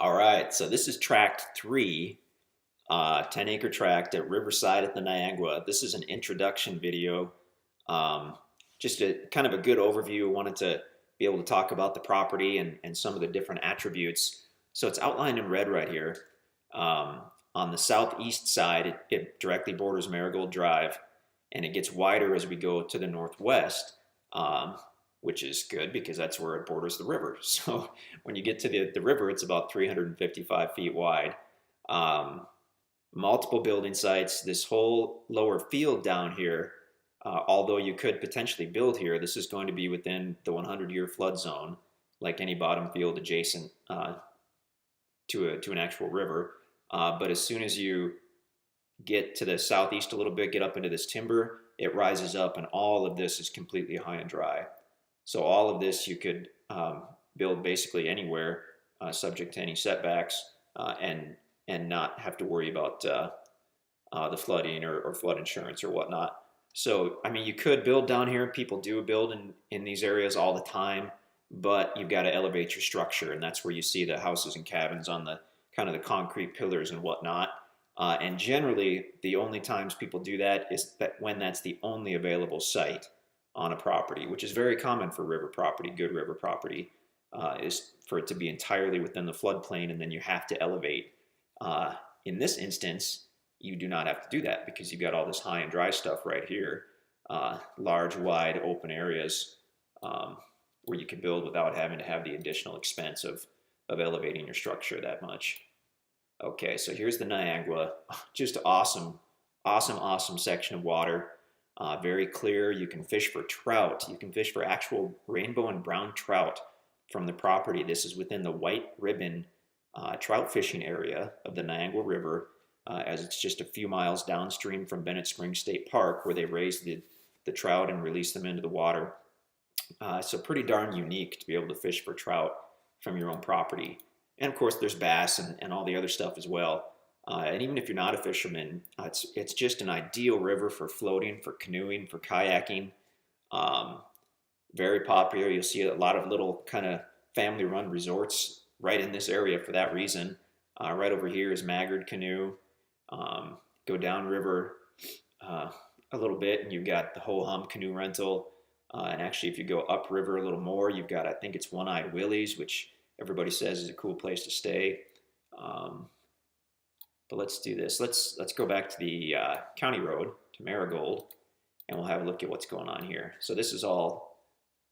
All right, so this is tract 3, 10-acre tract at Riverside at the Niagara. This is an introduction video, um, just a kind of a good overview. I wanted to be able to talk about the property and some of the different attributes. So it's outlined in red right here. Um, on the southeast side, it directly borders Marigold Drive, and it gets wider as we go to the northwest, um, which is good because that's where it borders the river. So when you get to the river, it's about 355 feet wide. Um, Multiple building sites. This whole lower field down here, although you could potentially build here, this is going to be within the 100-year flood zone, like any bottom field adjacent to an actual river. But as soon as you get to the southeast a little bit, get up into this timber, it rises up, and all of this is completely high and dry. So all of this you could build basically anywhere, subject to any setbacks, and not have to worry about the flooding or flood insurance or whatnot. So, I mean, you could build down here. People do build in these areas all the time, but you've got to elevate your structure, and that's where you see the houses and cabins on the kind of the concrete pillars and whatnot. And generally, the only times people do that is that when that's the only available site on a property, which is very common for river property, good river property, is for it to be entirely within the floodplain, and then you have to elevate. In this instance, you do not have to do that because you've got all this high and dry stuff right here, large, wide, open areas where you can build without having to have the additional expense of elevating your structure that much. Okay, so here's the Niagara. Just awesome, awesome, awesome section of water. Very clear. You can fish for trout. You can fish for actual rainbow and brown trout from the property. This is within the White Ribbon trout fishing area of the Niagara River, as it's just a few miles downstream from Bennett Springs State Park, where they raise the trout and release them into the water. So pretty darn unique to be able to fish for trout from your own property. And of course, there's bass and all the other stuff as well. And even if you're not a fisherman, it's just an ideal river for floating, for canoeing, for kayaking. Um, Very popular. You'll see a lot of little kind of family-run resorts right in this area for that reason. Right over here is Maggard Canoe. Go downriver a little bit, and you've got the Ho Hum Canoe Rental. And actually, if you go upriver a little more, you've got, I think it's One-Eyed Willie's, which everybody says is a cool place to stay. But let's do this. Let's go back to the county road to Marigold, and we'll have a look at what's going on here. So this is all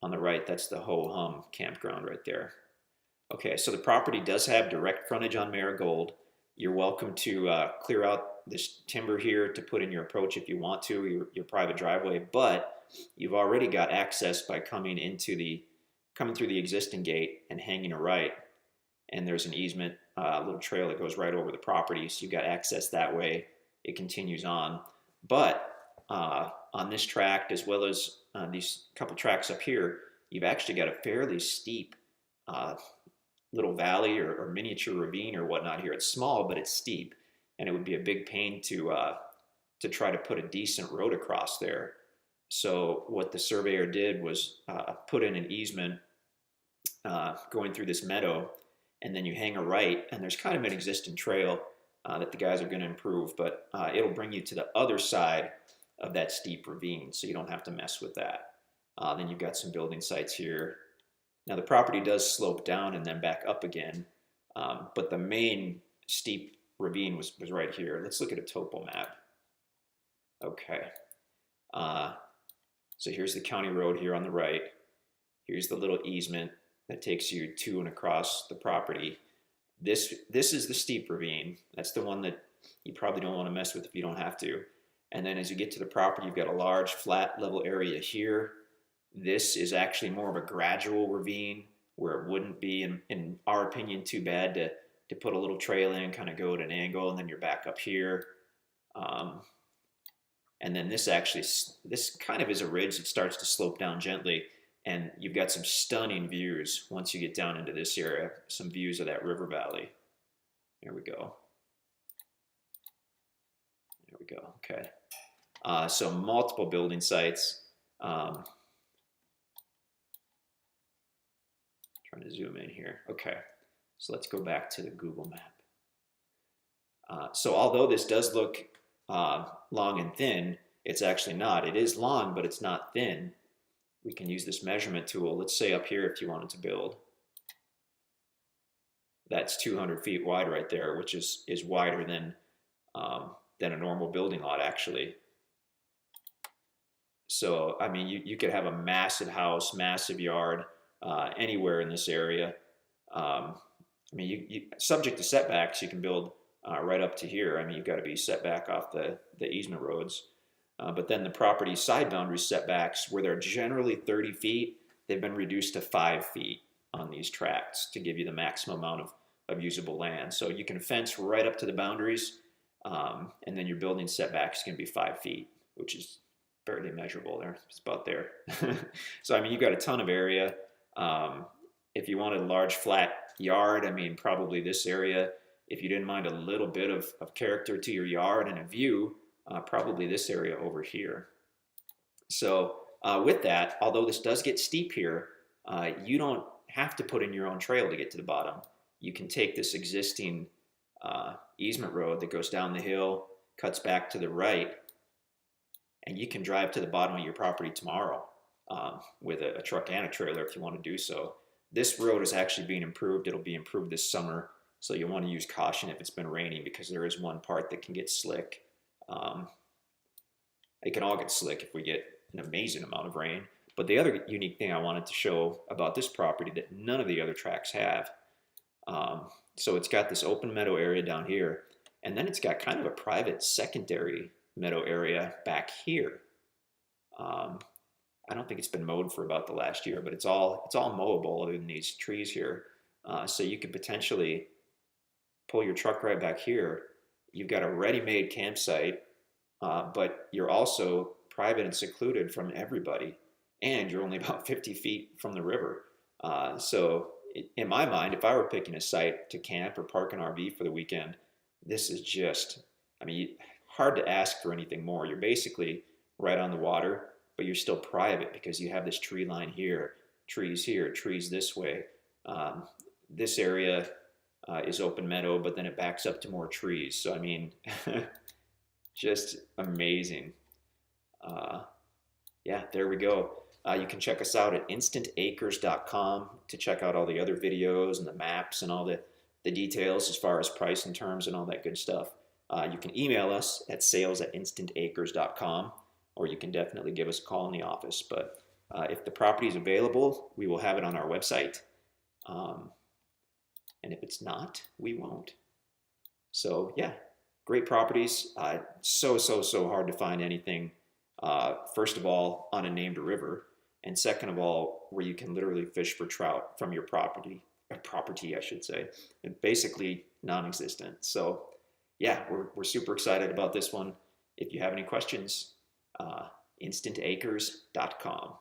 on the right. That's the Ho Hum campground right there. Okay, so the property does have direct frontage on Marigold. You're welcome to clear out this timber here to put in your approach if you want to, your private driveway, but you've already got access by coming through the existing gate and hanging a right, and there's an easement, a little trail that goes right over the property, so you've got access that way. It continues on, but on this tract, as well as these couple tracts up here, you've actually got a fairly steep little valley or miniature ravine or whatnot here. It's small, but it's steep, and it would be a big pain to try to put a decent road across there. So what the surveyor did was put in an easement going through this meadow, and then you hang a right, and there's kind of an existing trail that the guys are going to improve, but it'll bring you to the other side of that steep ravine, so you don't have to mess with that. Then you've got some building sites here. Now the property does slope down and then back up again, but the main steep ravine was right here. Let's look at a topo map. Okay. So here's the county road here on the right. Here's the little easement that takes you to and across the property. This is the steep ravine. That's the one that you probably don't want to mess with if you don't have to. And then as you get to the property, you've got a large flat level area here. This is actually more of a gradual ravine where it wouldn't be, in our opinion, too bad to put a little trail in, kind of go at an angle, and then you're back up here. And then this kind of is a ridge that starts to slope down gently, and you've got some stunning views once you get down into this area, some views of that river valley. There we go. There we go, okay. So multiple building sites. Trying to zoom in here. Okay. So let's go back to the Google map. So although this does look long and thin, it's actually not. It is long, but it's not thin. We can use this measurement tool. Let's say up here if you wanted to build. That's 200 feet wide right there, which is wider than a normal building lot actually. So, I mean, you could have a massive house, massive yard anywhere in this area. I mean, subject to setbacks, you can build right up to here. I mean, you've got to be set back off the easement roads. But then the property side boundary setbacks, where they're generally 30 feet, they've been reduced to 5 feet on these tracts to give you the maximum amount of usable land. So you can fence right up to the boundaries, and then your building setbacks can be 5 feet, which is barely measurable there. It's about there. So, I mean, you've got a ton of area. If you wanted a large flat yard, I mean, probably this area. If you didn't mind a little bit of character to your yard and a view, probably this area over here. So with that, although this does get steep here, you don't have to put in your own trail to get to the bottom. You can take this existing easement road that goes down the hill, cuts back to the right, and you can drive to the bottom of your property tomorrow with a truck and a trailer if you want to do so. This road is actually being improved. It'll be improved this summer, so you'll want to use caution if it's been raining, because there is one part that can get slick. It can all get slick if we get an amazing amount of rain. But the other unique thing I wanted to show about this property that none of the other tracks have, so it's got this open meadow area down here, and then it's got kind of a private secondary meadow area back here. I don't think it's been mowed for about the last year, but it's all mowable other than these trees here. So you could potentially pull your truck right back here. You've got a ready-made campsite, but you're also private and secluded from everybody, and you're only about 50 feet from the river. So in my mind, if I were picking a site to camp or park an RV for the weekend, this is just, I mean, hard to ask for anything more. You're basically right on the water, but you're still private because you have this tree line here, trees this way. This area is open meadow, but then it backs up to more trees. So, I mean, just amazing. Yeah, there we go. You can check us out at InstantAcres.com to check out all the other videos and the maps and all the details as far as price and terms and all that good stuff. You can email us at sales@InstantAcres.com, or you can definitely give us a call in the office. But if the property is available, we will have it on our website. And if it's not, we won't. So yeah, great properties. So hard to find anything, first of all, on a named river, and second of all, where you can literally fish for trout from your property, I should say, and basically non-existent. So yeah, we're super excited about this one. If you have any questions, InstantAcres.com.